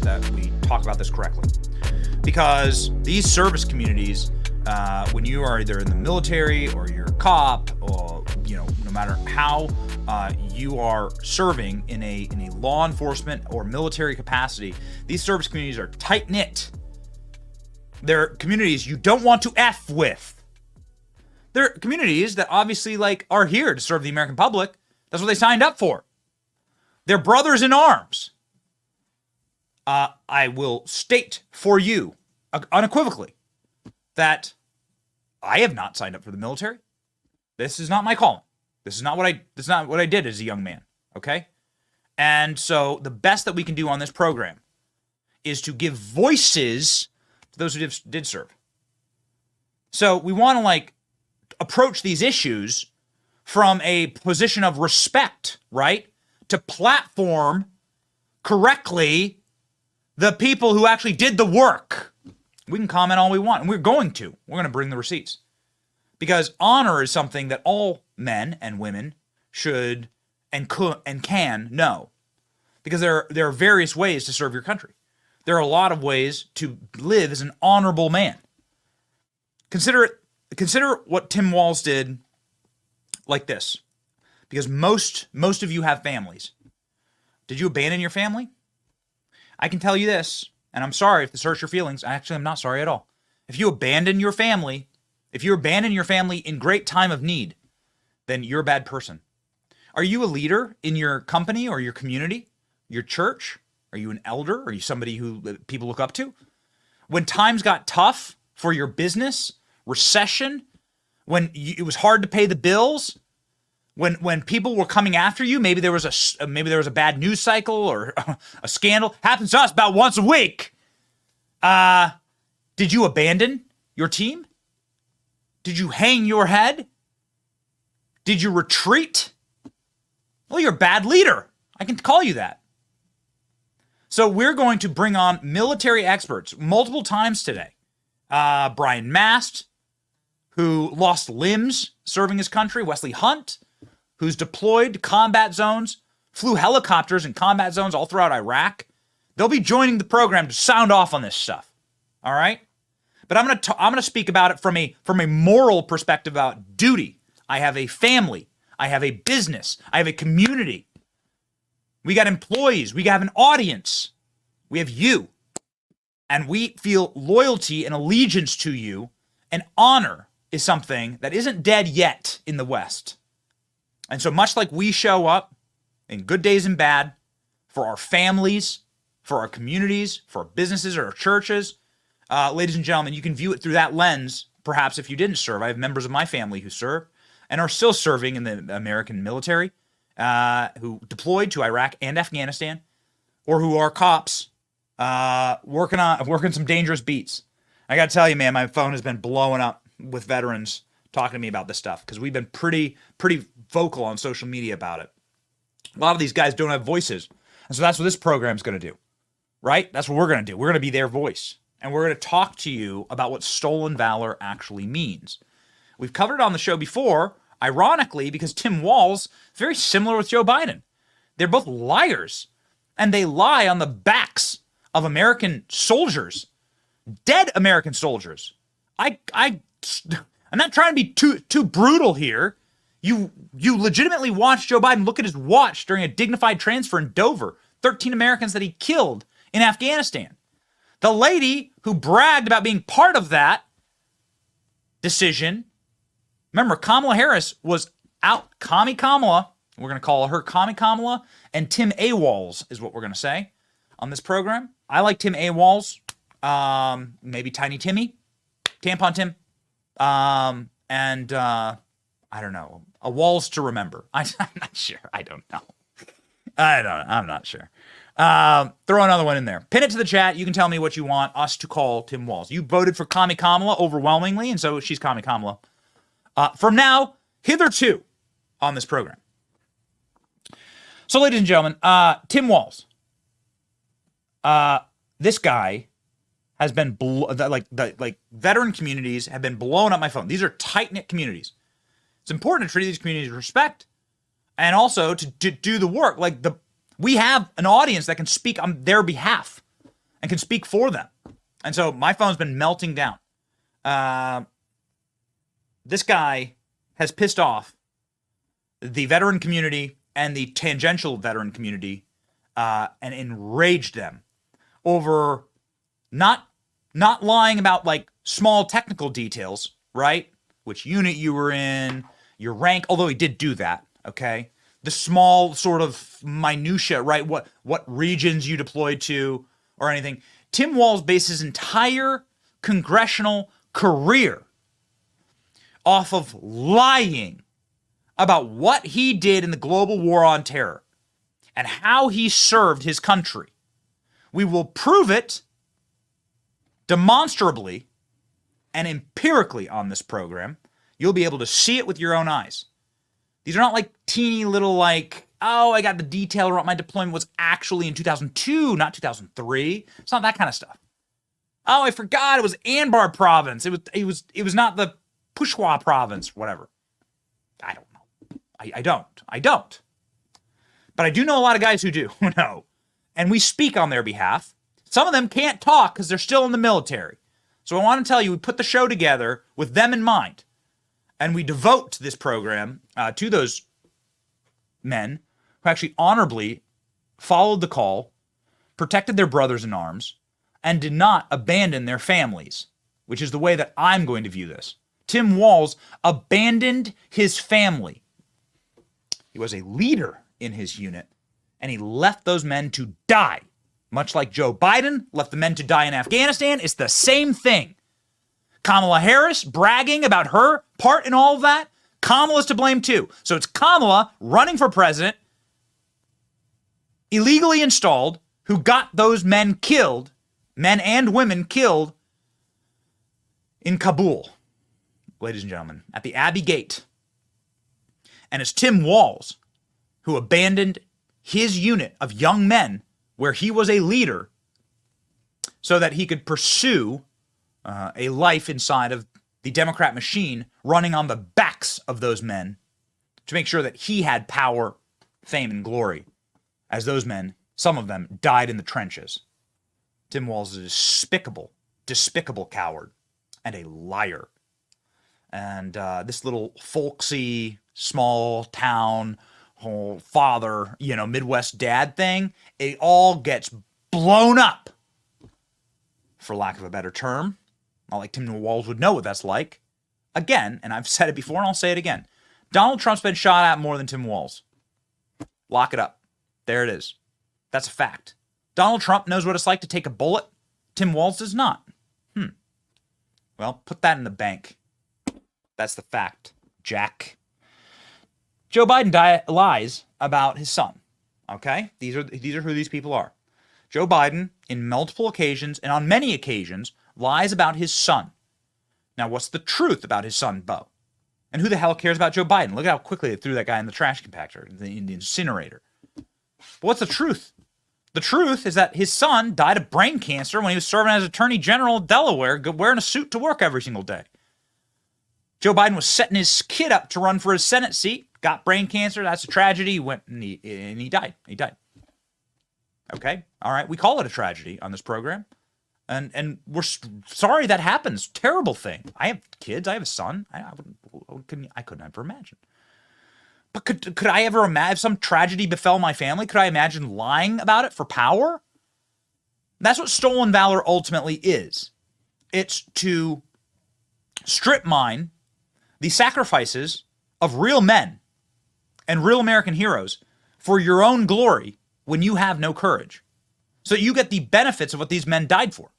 that we talk about this correctly. Because these service communities, when you are either in the military or you're a cop, or no matter how you are serving in a law enforcement or military capacity, these service communities are tight knit. They're communities you don't want to F with. They're communities that obviously are here to serve the American public. That's what they signed up for. They're brothers in arms. I will state for you unequivocally that I have not signed up for the military. This is not my calling. This is not what I did as a young man. Okay? And so the best that we can do on this program is to give voices to those who did serve. So we want to approach these issues from a position of respect, right? To platform correctly the people who actually did the work. We can comment all we want, and we're going to. We're going to bring the receipts. Because honor is something that all men and women should and can know. Because there are various ways to serve your country. There are a lot of ways to live as an honorable man. Consider what Tim Walz did like this. Because most of you have families. Did you abandon your family? I can tell you this, and I'm sorry if this hurts your feelings. Actually, I'm not sorry at all. If you abandon your family in great time of need, then you're a bad person. Are you a leader in your company or your community, your church? Are you an elder? Are you somebody who people look up to? When times got tough for your business, recession, when it was hard to pay the bills, when people were coming after you, maybe there was a bad news cycle or a scandal. Happens to us about once a week. Did you abandon your team? Did you hang your head? Did you retreat? Well, you're a bad leader. I can call you that. So we're going to bring on military experts multiple times today. Brian Mast, who lost limbs serving his country. Wesley Hunt, who's deployed to combat zones, flew helicopters in combat zones all throughout Iraq. They'll be joining the program to sound off on this stuff. All right? But I'm going to speak about it from a moral perspective about duty. I have a family. I have a business. I have a community. We got employees. We have an audience. We have you. And we feel loyalty and allegiance to you, and honor is something that isn't dead yet in the West. And so much like we show up in good days and bad for our families, for our communities, for our businesses or our churches, ladies and gentlemen, you can view it through that lens, perhaps if you didn't serve. I have members of my family who serve and are still serving in the American military, who deployed to Iraq and Afghanistan, or who are cops working some dangerous beats. I got to tell you, man, my phone has been blowing up with veterans talking to me about this stuff because we've been pretty vocal on social media about it. A lot of these guys don't have voices. And so that's what this program's going to do, right? That's what we're going to do. We're going to be their voice. And we're going to talk to you about what stolen valor actually means. We've covered it on the show before, ironically, because Tim Walz, very similar with Joe Biden. They're both liars. And they lie on the backs of American soldiers, dead American soldiers. I'm not trying to be too brutal here. You legitimately watched Joe Biden look at his watch during a dignified transfer in Dover. 13 Americans that he killed in Afghanistan. The lady who bragged about being part of that decision, remember, Kamala Harris was out. Commie Kamala, we're going to call her Commie Kamala, and Tim A. Walz is what we're going to say on this program. I like Tim A. Walz, maybe Tiny Timmy, Tampon Tim, and I don't know, a Walz to remember. I'm not sure. I don't know. I'm not sure. Throw another one in there. Pin it to the chat. You can tell me what you want us to call Tim Walz. You voted for Commie Kamala overwhelmingly, and so she's Commie Kamala. From now, hitherto on this program. So, ladies and gentlemen, Tim Walz. This guy has been veteran communities have been blowing up my phone. These are tight-knit communities. It's important to treat these communities with respect and also to do the work. We have an audience that can speak on their behalf. and can speak for them. And so my phone's been melting down. This guy has pissed off the veteran community and the tangential veteran community and enraged them over not lying about like small technical details, right? Which unit you were in, your rank, although he did do that, okay? The small sort of minutia, right? What regions you deployed to or anything. Tim Walz based his entire congressional career off of lying about what he did in the global war on terror and how he served his country. We will prove it demonstrably and empirically on this program. You'll be able to see it with your own eyes. These are not like teeny little like, oh, I got the detail about my deployment was actually in 2002, not 2003. It's not that kind of stuff. Oh, I forgot it was Anbar province. It was not the Pushwa province, whatever. I don't know. I don't. But I do know a lot of guys who do know. And we speak on their behalf. Some of them can't talk because they're still in the military. So I want to tell you, we put the show together with them in mind. And we devote this program to those men who actually honorably followed the call, protected their brothers in arms, and did not abandon their families, which is the way that I'm going to view this. Tim Walz abandoned his family. He was a leader in his unit, and he left those men to die. Much like Joe Biden left the men to die in Afghanistan, it's the same thing. Kamala Harris bragging about her part in all of that, Kamala's to blame too. So it's Kamala running for president, illegally installed, who got those men killed, men and women killed in Kabul, ladies and gentlemen, at the Abbey Gate. And it's Tim Walz who abandoned his unit of young men where he was a leader so that he could pursue a life inside of the Democrat machine running on the backs of those men to make sure that he had power, fame, and glory as those men, some of them, died in the trenches. Tim Walz is a despicable coward and a liar. And this little folksy, small town, father, Midwest dad thing, it all gets blown up, for lack of a better term. Not like Tim Walz would know what that's like. Again, and I've said it before and I'll say it again, Donald Trump's been shot at more than Tim Walz. Lock it up. There it is. That's a fact. Donald Trump knows what it's like to take a bullet. Tim Walz does not. Well, put that in the bank. That's the fact, Jack. Joe Biden lies about his son. Okay? These are who these people are. Joe Biden, in multiple occasions and on many occasions, lies about his son. Now, what's the truth about his son, Bo? And who the hell cares about Joe Biden? Look at how quickly they threw that guy in the trash compactor, in the incinerator. But what's the truth? The truth is that his son died of brain cancer when he was serving as Attorney General of Delaware, wearing a suit to work every single day. Joe Biden was setting his kid up to run for his Senate seat, got brain cancer. That's a tragedy. He went and he died. He died. Okay? All right. We call it a tragedy on this program. And we're sorry that happens. Terrible thing. I have kids. I have a son. I couldn't ever imagine. But could I ever imagine if some tragedy befell my family? Could I imagine lying about it for power? That's what stolen valor ultimately is. It's to strip mine the sacrifices of real men and real American heroes for your own glory when you have no courage. So you get the benefits of what these men died for.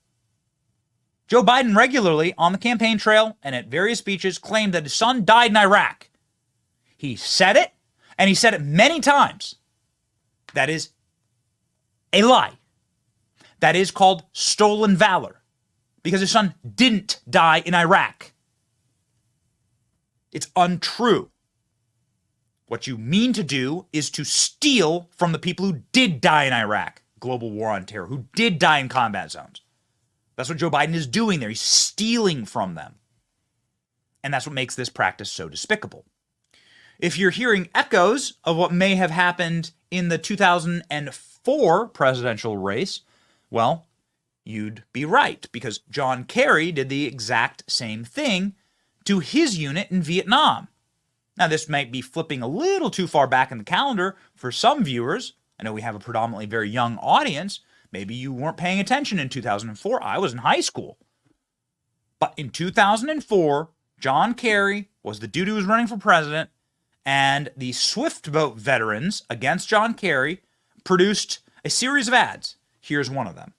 Joe Biden regularly on the campaign trail and at various speeches claimed that his son died in Iraq. He said it, and he said it many times. That is a lie. That is called stolen valor, because his son didn't die in Iraq. It's untrue. What you mean to do is to steal from the people who did die in Iraq, global war on terror, who did die in combat zones. That's what Joe Biden is doing there. He's stealing from them. And that's what makes this practice so despicable. If you're hearing echoes of what may have happened in the 2004 presidential race, well, you'd be right, because John Kerry did the exact same thing to his unit in Vietnam. Now, this might be flipping a little too far back in the calendar for some viewers. I know we have a predominantly very young audience. Maybe you weren't paying attention in 2004. I was in high school. But in 2004, John Kerry was the dude who was running for president, and the Swift Boat veterans against John Kerry produced a series of ads. Here's one of them.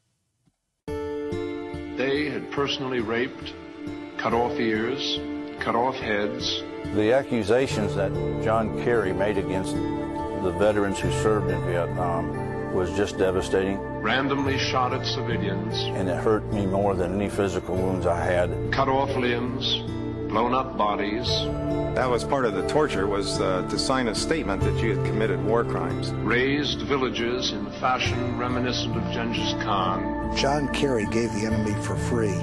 They had personally raped, cut off ears, cut off heads. The accusations that John Kerry made against the veterans who served in Vietnam was just devastating. Randomly shot at civilians. And it hurt me more than any physical wounds I had. Cut off limbs, blown up bodies. That was part of the torture, was to sign a statement that you had committed war crimes. Razed villages in fashion reminiscent of Genghis Khan. John Kerry gave the enemy for free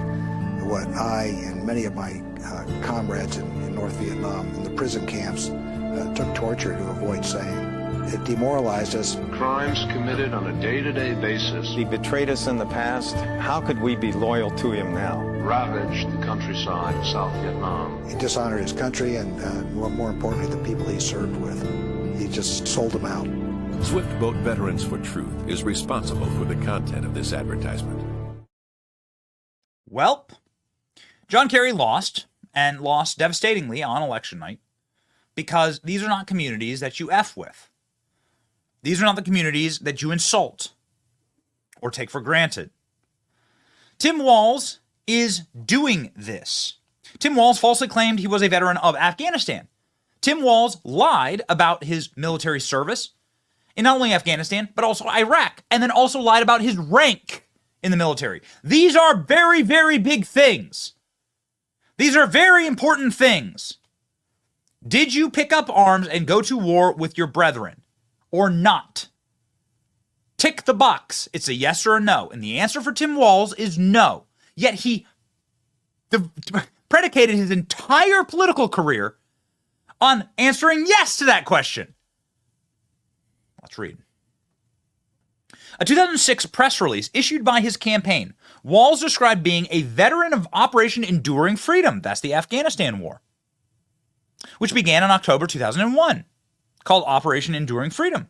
what I and many of my comrades in North Vietnam in the prison camps took torture to avoid saying. It demoralized us. Crimes committed on a day-to-day basis. He betrayed us in the past. How could we be loyal to him now? Ravaged the countryside of South Vietnam. He dishonored his country and, more importantly, the people he served with. He just sold them out. Swift Boat Veterans for Truth is responsible for the content of this advertisement. Well, John Kerry lost, and lost devastatingly on election night, because these are not communities that you F with. These are not the communities that you insult or take for granted. Tim Walz is doing this. Tim Walz falsely claimed he was a veteran of Afghanistan. Tim Walz lied about his military service in not only Afghanistan, but also Iraq, and then also lied about his rank in the military. These are very, very big things. These are very important things. Did you pick up arms and go to war with your brethren or not? Tick the box. It's a yes or a no. And the answer for Tim Walz is no. Yet he predicated his entire political career on answering yes to that question. Let's read. A 2006 press release issued by his campaign, Walz described being a veteran of Operation Enduring Freedom, that's the Afghanistan war, which began in October 2001, called Operation Enduring Freedom,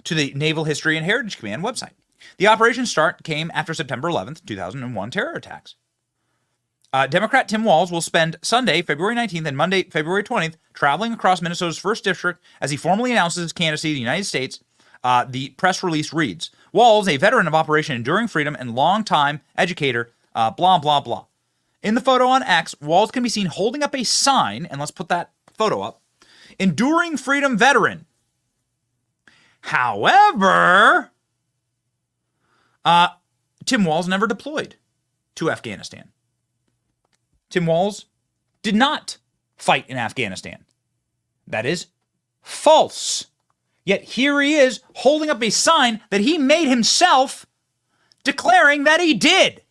to the Naval History and Heritage Command website. The operation's start came after September 11th, 2001 terror attacks. Democrat Tim Walz will spend Sunday, February 19th and Monday, February 20th, traveling across Minnesota's 1st District as he formally announces his candidacy to the United States. The press release reads, Walz, a veteran of Operation Enduring Freedom and longtime educator, blah, blah, blah. In the photo on X, Walz can be seen holding up a sign, and let's put that photo up, Enduring Freedom Veteran. However, Tim Walz never deployed to Afghanistan. Tim Walz did not fight in Afghanistan. That is false. Yet here he is holding up a sign that he made himself, declaring that he did.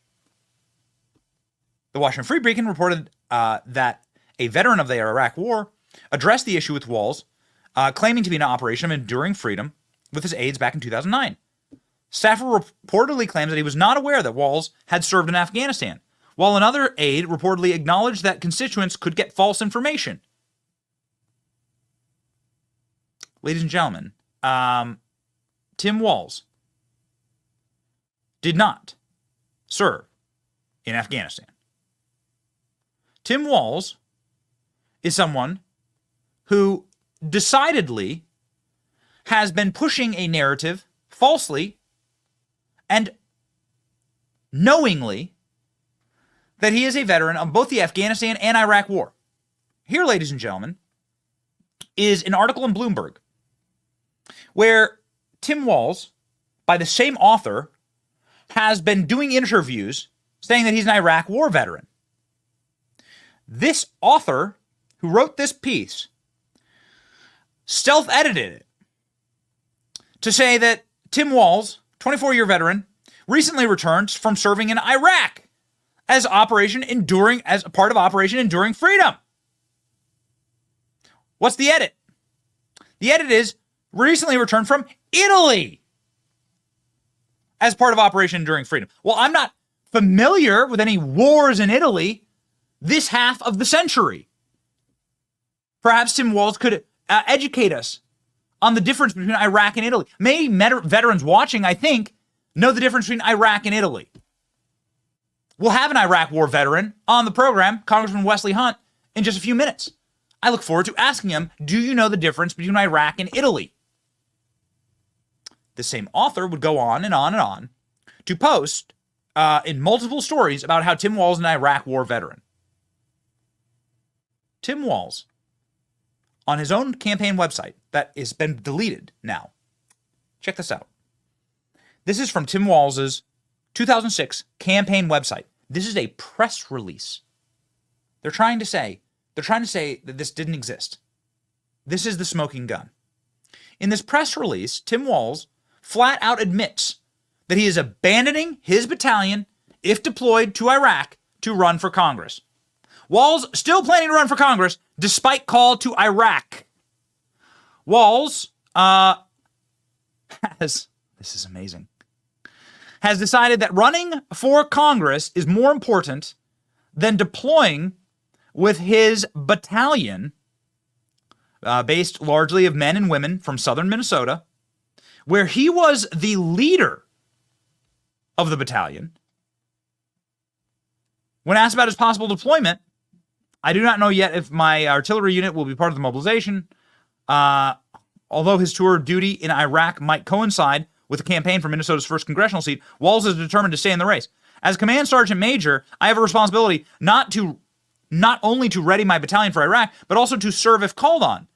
The Washington Free Beacon reported that a veteran of the Iraq War addressed the issue with Walz, claiming to be an operation of Enduring Freedom with his aides back in 2009. Staffer reportedly claims that he was not aware that Walz had served in Afghanistan, while another aide reportedly acknowledged that constituents could get false information. Ladies and gentlemen, Tim Walz did not serve in Afghanistan. Tim Walz is someone who decidedly has been pushing a narrative falsely and knowingly that he is a veteran of both the Afghanistan and Iraq War. Here, ladies and gentlemen, is an article in Bloomberg where Tim Walz, by the same author, has been doing interviews saying that he's an Iraq War veteran. This author who wrote this piece stealth-edited it to say that Tim Walz, 24-year veteran, recently returned from serving in Iraq as part of Operation Enduring Freedom. What's the edit? The edit is recently returned from Italy as part of Operation Enduring Freedom. Well, I'm not familiar with any wars in Italy this half of the century. Perhaps Tim Walz could educate us on the difference between Iraq and Italy. Maybe veterans watching, I think, know the difference between Iraq and Italy. We'll have an Iraq War veteran on the program, Congressman Wesley Hunt, in just a few minutes. I look forward to asking him, do you know the difference between Iraq and Italy? The same author would go on and on and on to post in multiple stories about how Tim Walz is an Iraq War veteran. Tim Walz, on his own campaign website that has been deleted now. Check this out. This is from Tim Walz's 2006 campaign website. This is a press release. They're trying to say that this didn't exist. This is the smoking gun. In this press release, Tim Walz flat out admits that he is abandoning his battalion, if deployed to Iraq, to run for Congress. Walz still planning to run for Congress despite call to Iraq. Walz this is amazing, has decided that running for Congress is more important than deploying with his battalion, based largely of men and women from southern Minnesota, where he was the leader of the battalion. When asked about his possible deployment, I do not know yet if my artillery unit will be part of the mobilization, although his tour of duty in Iraq might coincide with the campaign for Minnesota's first congressional seat. Walz is determined to stay in the race. As Command Sergeant Major, I have a responsibility not only to ready my battalion for Iraq, but also to serve if called on.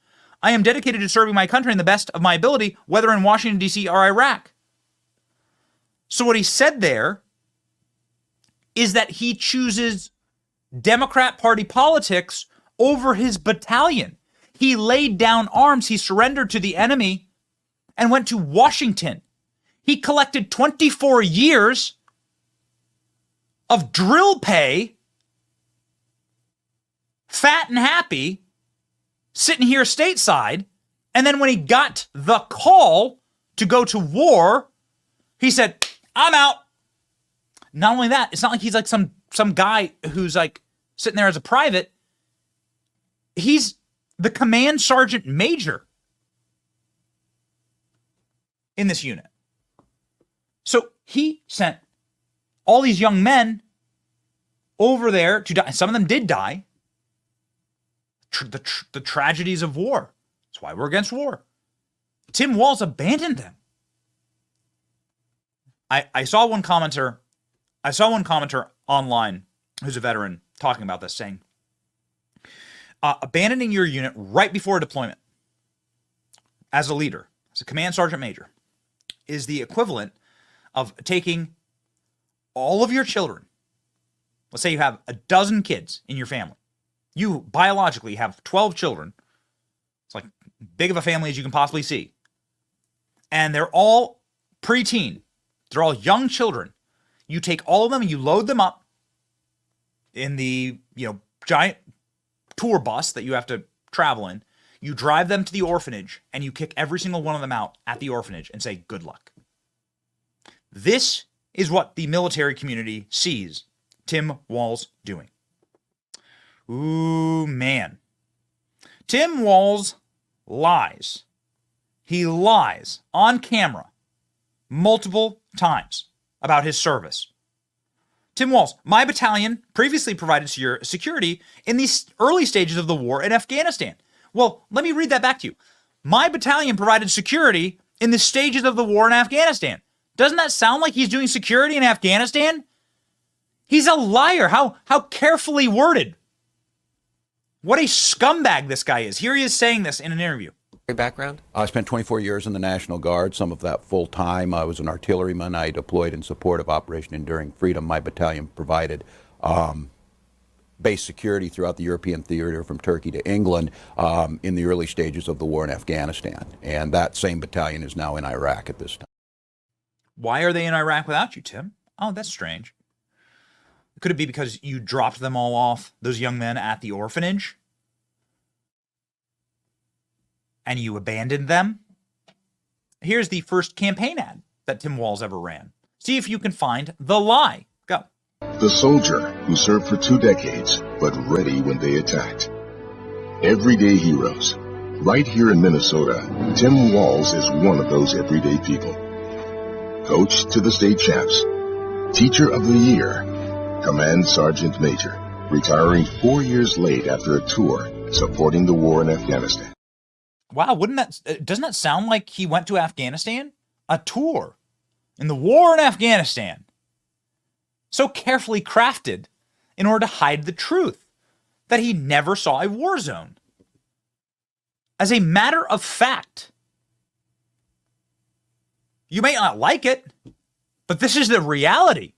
I am dedicated to serving my country in the best of my ability, whether in Washington, D.C. or Iraq. So what he said there is that he chooses Democrat Party politics over his battalion. He laid down arms, he surrendered to the enemy, and went to Washington. He collected 24 years of drill pay, fat and happy, sitting here stateside, and then when he got the call to go to war, he said, I'm out. Not only that, it's not like he's like some guy who's like sitting there as a private. He's the Command Sergeant Major in this unit. So he sent all these young men over there to die. Some of them did die. The tragedies of war. That's why we're against war. Tim Walz abandoned them. I saw one commenter online who's a veteran talking about this, saying, abandoning your unit right before deployment as a leader, as a Command Sergeant Major, is the equivalent of taking all of your children. Let's say you have a dozen kids in your family. You biologically have 12 children. It's like big of a family as you can possibly see. And they're all preteen. They're all young children. You take all of them and you load them up in the, giant tour bus that you have to travel in. You drive them to the orphanage and you kick every single one of them out at the orphanage and say, good luck. This is what the military community sees Tim Walz doing. Ooh, man. Tim Walz lies. He lies on camera multiple times about his service. Tim Walz, my battalion previously provided security in these early stages of the war in Afghanistan. Well, let me read that back to you. My battalion provided security in the stages of the war in Afghanistan. Doesn't that sound like he's doing security in Afghanistan? He's a liar. How carefully worded. What a scumbag this guy is. Here he is saying this in an interview. Background? I spent 24 years in the National Guard, some of that full-time. I was an artilleryman. I deployed in support of Operation Enduring Freedom. My battalion provided base security throughout the European theater from Turkey to England in the early stages of the war in Afghanistan. And that same battalion is now in Iraq at this time. Why are they in Iraq without you, Tim? Oh, that's strange. Could it be because you dropped them all off, those young men, at the orphanage? And you abandoned them? Here's the first campaign ad that Tim Walz ever ran. See if you can find the lie. Go. The soldier who served for 2 decades, but ready when they attacked. Everyday heroes. Right here in Minnesota, Tim Walz is one of those everyday people. Coach to the state champs. Teacher of the year. Command Sergeant Major. Retiring 4 years late after a tour supporting the war in Afghanistan. Wow, doesn't that sound like he went to Afghanistan? A tour in the war in Afghanistan. So carefully crafted in order to hide the truth that he never saw a war zone. As a matter of fact, you may not like it, but this is the reality.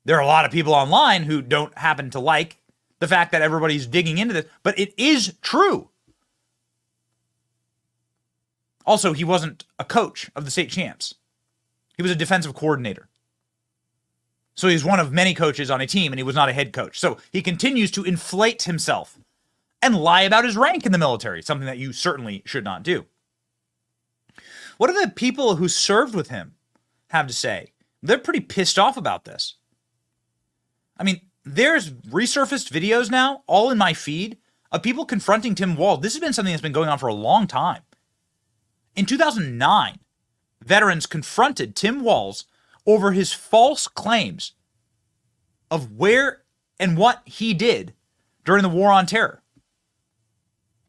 There are a lot of people online who don't happen to like the fact that everybody's digging into this, but it is true. Also, he wasn't a coach of the state champs. He was a defensive coordinator. So he's one of many coaches on a team, and he was not a head coach. So he continues to inflate himself and lie about his rank in the military, something that you certainly should not do. What do the people who served with him have to say? They're pretty pissed off about this. I mean, there's resurfaced videos now, all in my feed, of people confronting Tim Walz. This has been something that's been going on for a long time. In 2009, veterans confronted Tim Walz over his false claims of where and what he did during the War on Terror.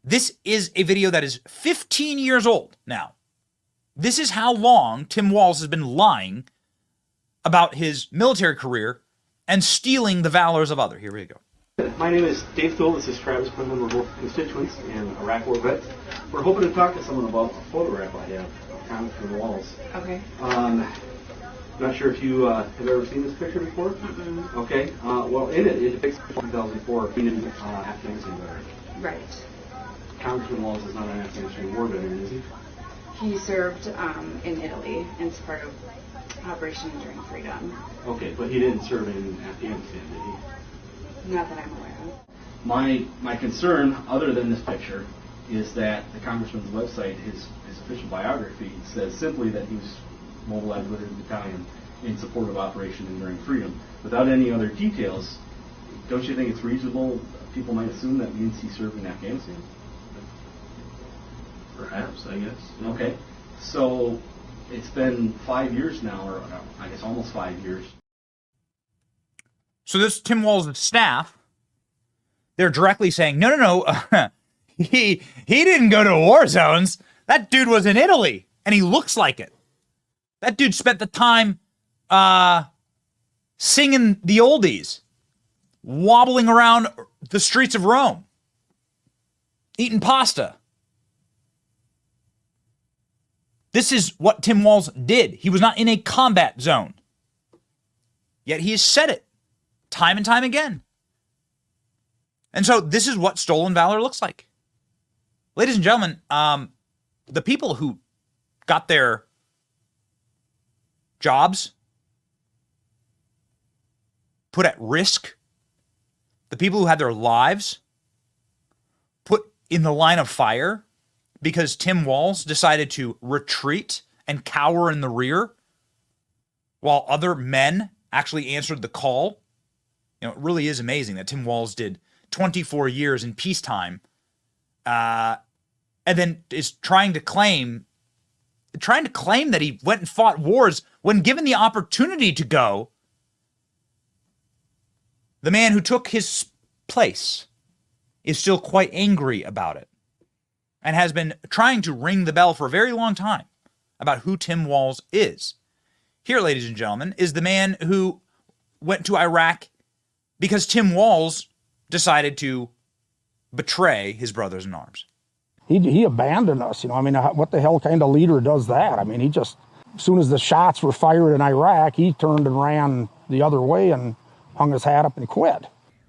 This is a video that is 15 years old now. This is how long Tim Walz has been lying about his military career and stealing the valors of others. Here we go. My name is Dave Thule. This is Travis Quinlan. We're both constituents and Iraq War vets. We're hoping to talk to someone about a photograph I have of Congressman Walz. Okay. Not sure if you have ever seen this picture before? Mm-hmm. Okay. Well, in it depicts 2004 Afghanistan veteran. Right. Congressman Walz is not an Afghanistan war veteran, is he? He served in Italy as part of Operation Enduring Freedom. Okay, but he didn't serve in Afghanistan, did he? Not that I'm aware of. My concern, other than this picture, is that the congressman's website, his official biography, says simply that he was mobilized with his battalion in support of Operation Enduring Freedom. Without any other details, don't you think it's reasonable people might assume that means he served in Afghanistan? Perhaps, I guess. Okay. So it's been 5 years now, or I guess almost 5 years. So this Tim Walz's staff, they're directly saying, no, he didn't go to war zones. That dude was in Italy, and he looks like it. That dude spent the time singing the oldies, wobbling around the streets of Rome, eating pasta. This is what Tim Walz did. He was not in a combat zone. Yet he has said it time and time again. And so this is what stolen valor looks like. Ladies and gentlemen, the people who got their jobs put at risk, the people who had their lives put in the line of fire because Tim Walz decided to retreat and cower in the rear while other men actually answered the call. You know, it really is amazing that Tim Walz did 24 years in peacetime and then is trying to claim that he went and fought wars when given the opportunity to go. The man who took his place is still quite angry about it and has been trying to ring the bell for a very long time about who Tim Walz is. Here, ladies and gentlemen, is the man who went to Iraq because Tim Walz decided to betray his brothers in arms. He abandoned us, you know. I mean, what the hell kind of leader does that? I mean, he just, as soon as the shots were fired in Iraq, he turned and ran the other way and hung his hat up and quit.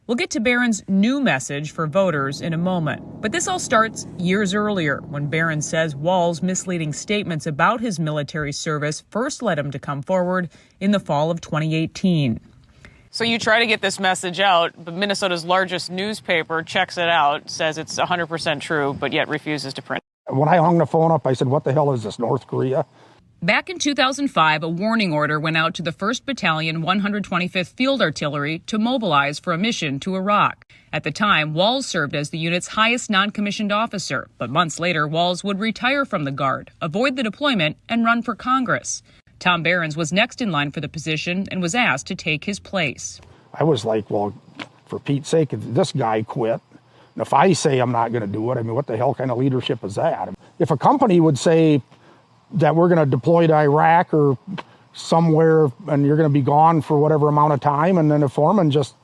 We'll get to Barron's new message for voters in a moment. But this all starts years earlier when Barron says Walz's misleading statements about his military service first led him to come forward in the fall of 2018. So you try to get this message out, but Minnesota's largest newspaper checks it out, says it's 100% true, but yet refuses to print. When I hung the phone up, I said, what the hell is this, North Korea? Back in 2005, a warning order went out to the 1st Battalion 125th Field Artillery to mobilize for a mission to Iraq. At the time, Walz served as the unit's highest non-commissioned officer, but months later, Walz would retire from the Guard, avoid the deployment, and run for Congress. Tom Behrens was next in line for the position and was asked to take his place. I was like, well, for Pete's sake, if this guy quit, and if I say I'm not going to do it, I mean, what the hell kind of leadership is that? If a company would say that we're going to deploy to Iraq or somewhere and you're going to be gone for whatever amount of time, and then a foreman just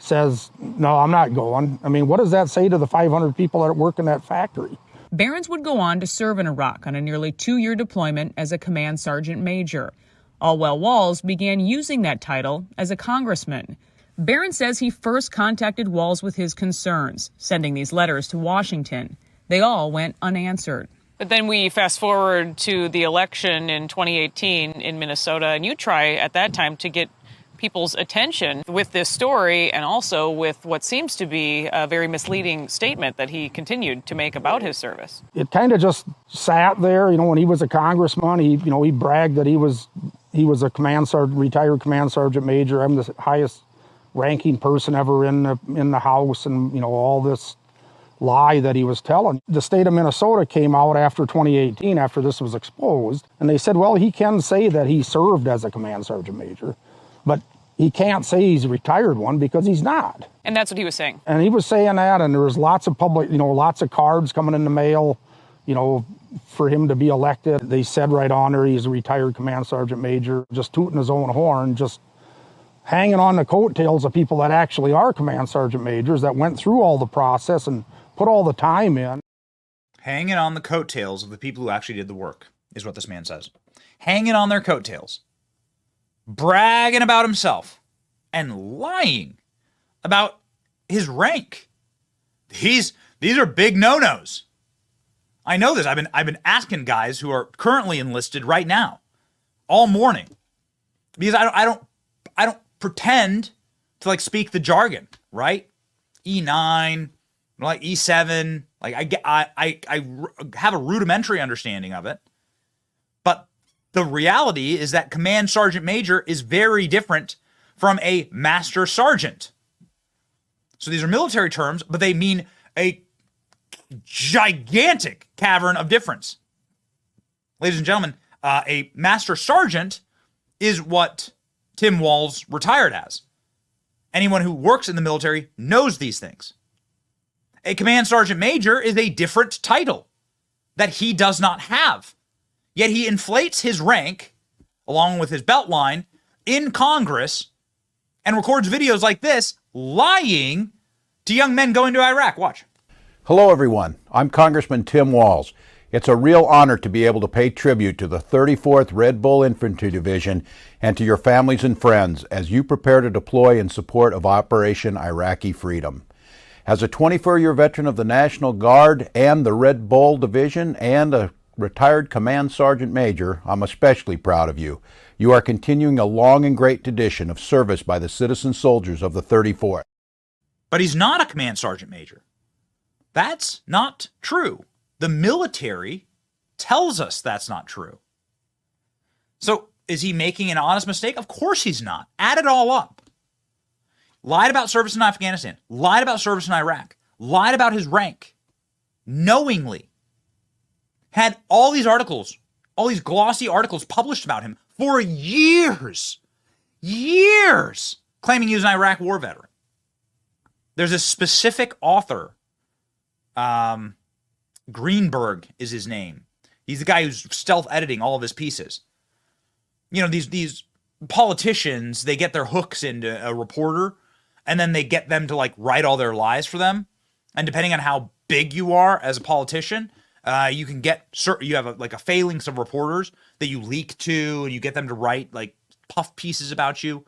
says, no, I'm not going. I mean, what does that say to the 500 people that work in that factory? Behrens would go on to serve in Iraq on a nearly 2-year deployment as a command sergeant major. All while Walz began using that title as a congressman. Behrens says he first contacted Walz with his concerns, sending these letters to Washington. They all went unanswered. But then we fast forward to the election in 2018 in Minnesota, and you try at that time to get people's attention with this story and also with what seems to be a very misleading statement that he continued to make about his service. It kind of just sat there. You know, when he was a congressman, he bragged that he was a command sergeant, retired command sergeant major. I'm the highest ranking person ever in the House, and you know, all this lie that he was telling. The state of Minnesota came out after 2018, after this was exposed, and they said, well, he can say that he served as a command sergeant major, but he can't say he's a retired one because he's not. And that's what he was saying. And he was saying that, and there was lots of lots of cards coming in the mail, for him to be elected. They said right on there he's a retired command sergeant major, just tooting his own horn, just hanging on the coattails of people that actually are command sergeant majors that went through all the process and put all the time in. Hanging on the coattails of the people who actually did the work is what this man says. Hanging on their coattails. Bragging about himself and lying about his rank. These are big no-nos. I know this. I've been asking guys who are currently enlisted right now all morning because I don't pretend to speak the jargon, right? E9, like E7, I have a rudimentary understanding of it. But the reality is that command sergeant major is very different from a master sergeant. So these are military terms, but they mean a gigantic cavern of difference. Ladies and gentlemen, a master sergeant is what Tim Walz retired as. Anyone who works in the military knows these things. A command sergeant major is a different title that he does not have. Yet he inflates his rank, along with his belt line, in Congress and records videos like this, lying to young men going to Iraq. Watch. Hello, everyone. I'm Congressman Tim Walz. It's a real honor to be able to pay tribute to the 34th Red Bull Infantry Division and to your families and friends as you prepare to deploy in support of Operation Iraqi Freedom. As a 24-year veteran of the National Guard and the Red Bull Division and a retired Command Sergeant Major, I'm especially proud of you. You are continuing a long and great tradition of service by the citizen soldiers of the 34th. But he's not a Command Sergeant Major. That's not true. The military tells us that's not true. So is he making an honest mistake? Of course he's not. Add it all up. Lied about service in Afghanistan. Lied about service in Iraq. Lied about his rank. Knowingly. Had all these articles, all these glossy articles published about him for years. Years. Claiming he was an Iraq war veteran. There's a specific author. Greenberg is his name. He's the guy who's stealth editing all of his pieces. You know, these politicians, they get their hooks into a reporter and then they get them to write all their lies for them. And depending on how big you are as a politician, you can get you have a phalanx of reporters that you leak to and you get them to write puff pieces about you.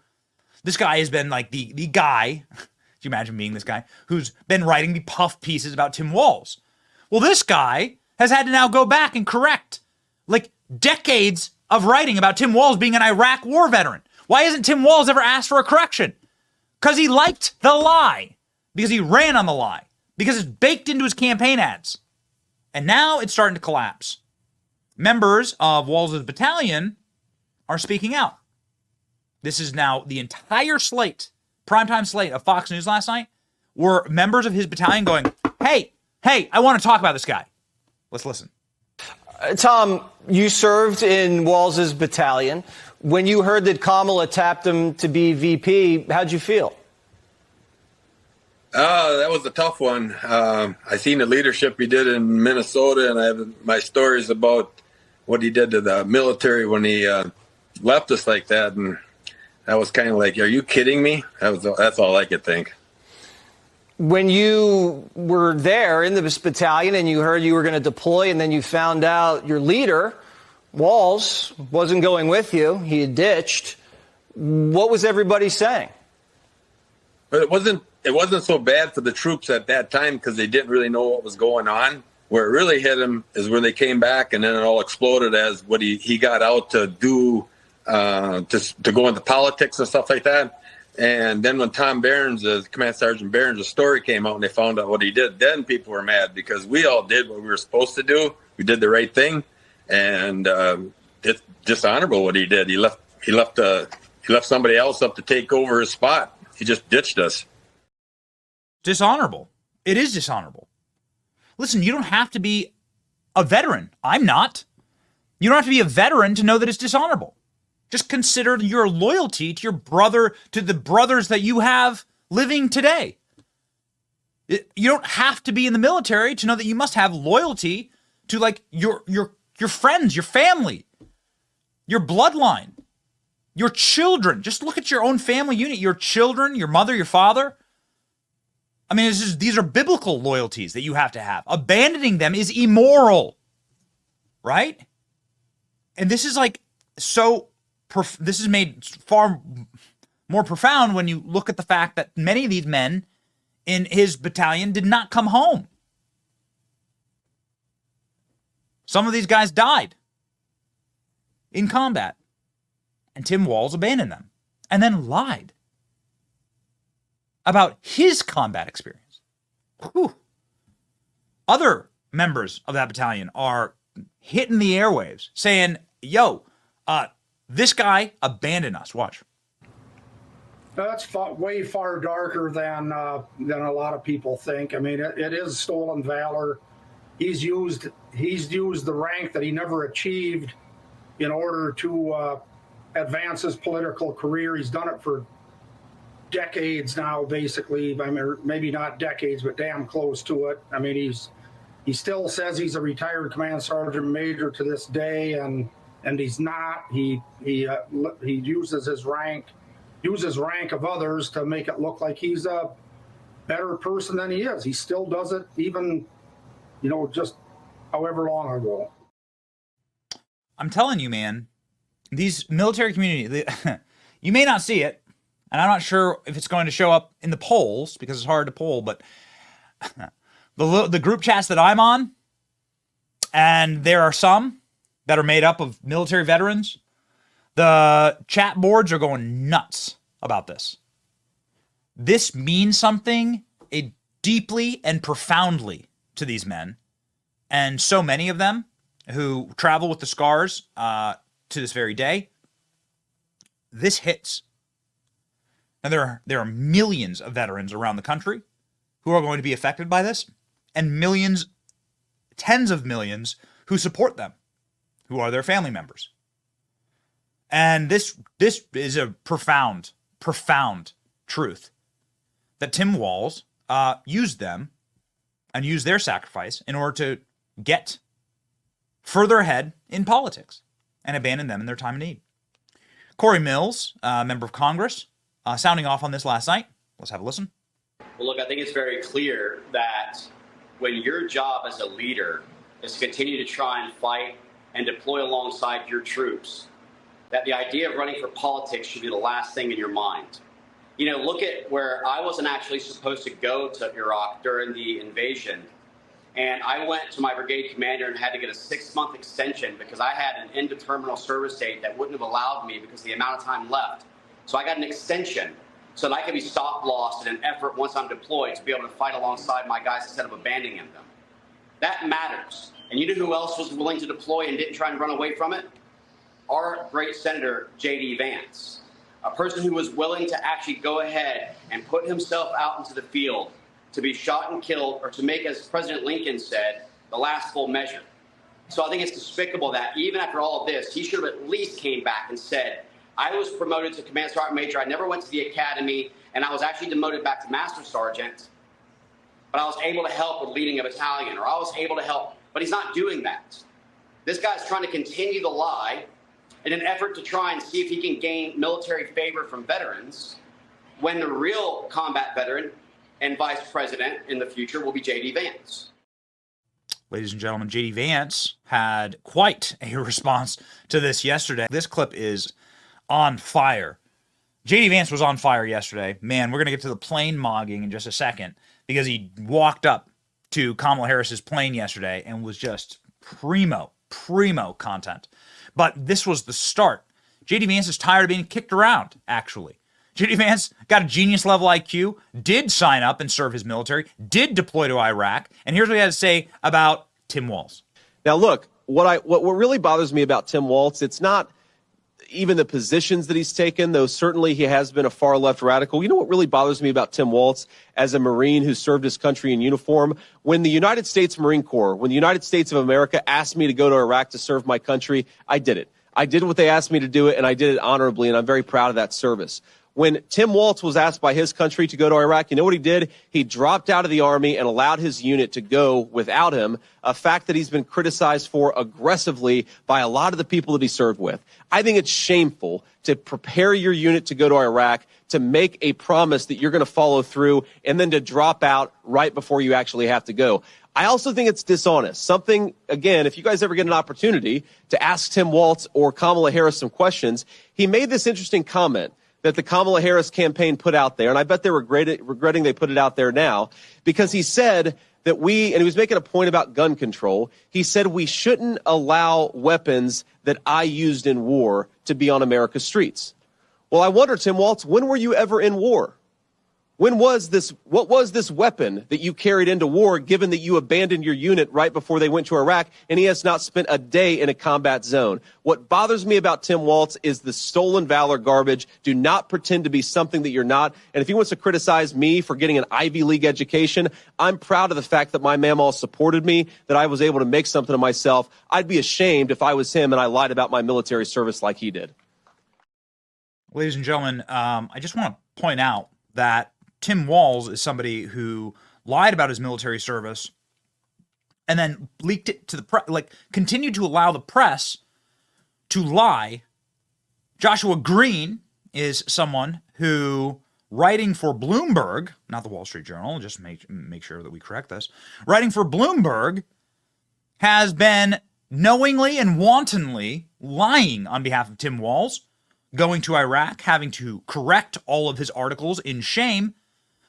This guy has been the guy, can you imagine being this guy, who's been writing the puff pieces about Tim Walz. Well, this guy has had to now go back and correct decades of writing about Tim Walz being an Iraq war veteran. Why hasn't Tim Walz ever asked for a correction? Because he liked the lie. Because he ran on the lie. Because it's baked into his campaign ads. And now it's starting to collapse. members of Walz's battalion are speaking out. This is now the entire slate, primetime slate of Fox News last night, were members of his battalion going, hey, I want to talk about this guy. Let's listen. Tom, you served in Walz's battalion. When you heard that Kamala tapped him to be VP, how'd you feel? That was a tough one. I seen the leadership he did in Minnesota, and I have my stories about what he did to the military when he left us like that. And that was kind of like, are you kidding me? That's all I could think. When you were there in this battalion and you heard you were going to deploy, and then you found out your leader, Walz, wasn't going with you, he had ditched, what was everybody saying? But it wasn't so bad for the troops at that time because they didn't really know what was going on. Where it really hit them is when they came back, and then it all exploded as what he got out to do, to go into politics and stuff like that. And then when Tom Behrens, Command Sergeant Behrens' story came out and they found out what he did, then people were mad because we all did what we were supposed to do. We did the right thing, and it's dishonorable what he did. He left somebody else up to take over his spot. He just ditched us. Dishonorable. It is dishonorable. Listen, you don't have to be a veteran. I'm not. You don't have to be a veteran to know that it's dishonorable. Just consider your loyalty to your brother, to the brothers that you have living today. You don't have to be in the military to know that you must have loyalty to like your friends, your family, your bloodline, your children. Just look at your own family unit, your children, your mother, your father. I mean, these are biblical loyalties that you have to have. Abandoning them is immoral, right? And this is like this is made far more profound when you look at the fact that many of these men in his battalion did not come home. Some of these guys died in combat, and Tim Walz abandoned them and then lied about his combat experience. Whew. Other members of that battalion are hitting the airwaves saying, yo, this guy abandoned us. Watch. That's way far darker than a lot of people think. I mean, it is stolen valor. He's used the rank that he never achieved in order to advance his political career. He's done it for decades now, basically. I mean, maybe not decades, but damn close to it. I mean, he still says he's a retired command sergeant major to this day, and he's not. He uses his rank of others to make it look like he's a better person than he is. He still does it, even, just however long ago. I'm telling you, man, these military community, you may not see it, and I'm not sure if it's going to show up in the polls because it's hard to poll, but the group chats that I'm on, and there are some that are made up of military veterans, the chat boards are going nuts about this. This means something deeply and profoundly to these men, and so many of them who travel with the scars to this very day. This hits. Now, there are millions of veterans around the country who are going to be affected by this, and millions, tens of millions, who support them, who are their family members. And this is a profound truth that Tim Walz used them and used their sacrifice in order to get further ahead in politics and abandon them in their time of need. Cory Mills, member of Congress, sounding off on this last night. Let's have a listen. Well, look, I think it's very clear that when your job as a leader is to continue to try and fight and deploy alongside your troops, that the idea of running for politics should be the last thing in your mind. Look at where I wasn't actually supposed to go to Iraq during the invasion. And I went to my brigade commander and had to get a 6-month extension because I had an indeterminate service date that wouldn't have allowed me because of the amount of time left. So I got an extension so that I could be stop-lossed in an effort once I'm deployed to be able to fight alongside my guys instead of abandoning them. That matters. And you know who else was willing to deploy and didn't try and run away from it? Our great Senator J.D. Vance, a person who was willing to actually go ahead and put himself out into the field to be shot and killed, or to make, as President Lincoln said, the last full measure. So I think it's despicable that even after all of this, he should have at least came back and said, I was promoted to Command Sergeant Major, I never went to the academy, and I was actually demoted back to Master Sergeant, but I was able to help with leading a battalion, or I was able to help. But he's not doing that. This guy's trying to continue the lie in an effort to try and see if he can gain military favor from veterans, when the real combat veteran and vice president in the future will be J.D. Vance. Ladies and gentlemen, J.D. Vance had quite a response to this yesterday. This clip is on fire. J.D. Vance was on fire yesterday. Man, we're going to get to the plane mogging in just a second, because he walked up to Kamala Harris's plane yesterday and was just primo content. But this was the start. J.D. Vance is tired of being kicked around, actually. J.D. Vance got a genius level IQ, did sign up and serve his military, did deploy to Iraq, and here's what he had to say about Tim Walz. Now, look, what really bothers me about Tim Walz, it's not even the positions that he's taken, though certainly he has been a far-left radical. You know what really bothers me about Tim Walz as a Marine who served his country in uniform? When the United States Marine Corps, when the United States of America asked me to go to Iraq to serve my country, I did it. I did what they asked me to do it, and I did it honorably, and I'm very proud of that service. When Tim Walz was asked by his country to go to Iraq, you know what he did? He dropped out of the Army and allowed his unit to go without him, a fact that he's been criticized for aggressively by a lot of the people that he served with. I think it's shameful to prepare your unit to go to Iraq, to make a promise that you're going to follow through, and then to drop out right before you actually have to go. I also think it's dishonest. Something, again, if you guys ever get an opportunity to ask Tim Walz or Kamala Harris some questions, he made this interesting comment that the Kamala Harris campaign put out there, and I bet they're regretting they put it out there now, because he said that and he was making a point about gun control, he said we shouldn't allow weapons that I used in war to be on America's streets. Well, I wonder, Tim Walz, when were you ever in war? What was this weapon that you carried into war, given that you abandoned your unit right before they went to Iraq, and he has not spent a day in a combat zone? What bothers me about Tim Walz is the stolen valor garbage. Do not pretend to be something that you're not. And if he wants to criticize me for getting an Ivy League education, I'm proud of the fact that my mamaw supported me, that I was able to make something of myself. I'd be ashamed if I was him and I lied about my military service like he did. Ladies and gentlemen, I just want to point out that Tim Walz is somebody who lied about his military service and then leaked it to the press, continued to allow the press to lie. Joshua Green is someone who, writing for Bloomberg, not the Wall Street Journal, just make sure that we correct this, writing for Bloomberg, has been knowingly and wantonly lying on behalf of Tim Walz, going to Iraq, having to correct all of his articles in shame.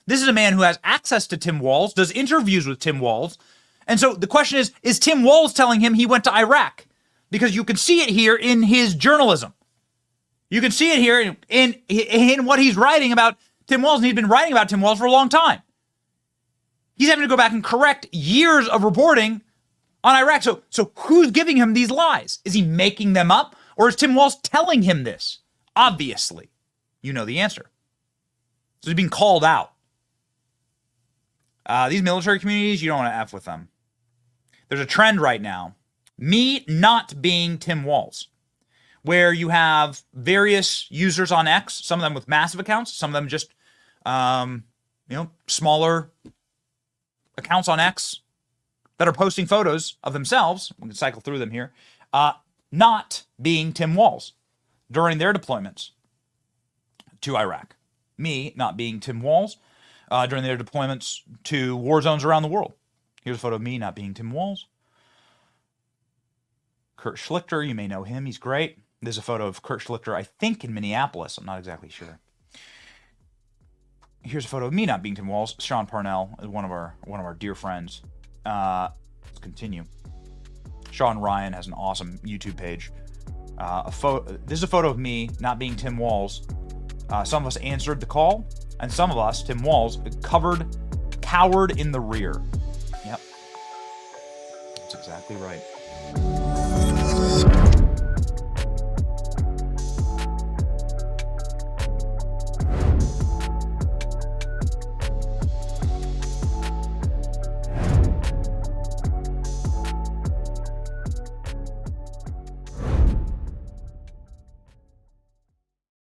This is a man who has access to Tim Walz, does interviews with Tim Walz. And so the question is Tim Walz telling him he went to Iraq? Because you can see it here in his journalism. You can see it here in what he's writing about Tim Walz, and he's been writing about Tim Walz for a long time. He's having to go back and correct years of reporting on Iraq. So who's giving him these lies? Is he making them up? Or is Tim Walz telling him this? Obviously, you know the answer. So he's being called out. These military communities, you don't want to F with them. There's a trend right now, me not being Tim Walz, where you have various users on X, some of them with massive accounts, some of them just, smaller accounts on X that are posting photos of themselves. We can cycle through them here. Not being Tim Walz during their deployments to Iraq. Me not being Tim Walz during their deployments to war zones around the world. Here's a photo of me not being Tim Walz. Kurt Schlichter, you may know him. He's great. There's a photo of Kurt Schlichter, I think, in Minneapolis. I'm not exactly sure. Here's a photo of me not being Tim Walz. Sean Parnell is one of our dear friends. Let's continue. Sean Ryan has an awesome YouTube page. This is a photo of me not being Tim Walz. Some of us answered the call, and some of us, Tim Walz, cowered in the rear. Yep. That's exactly right.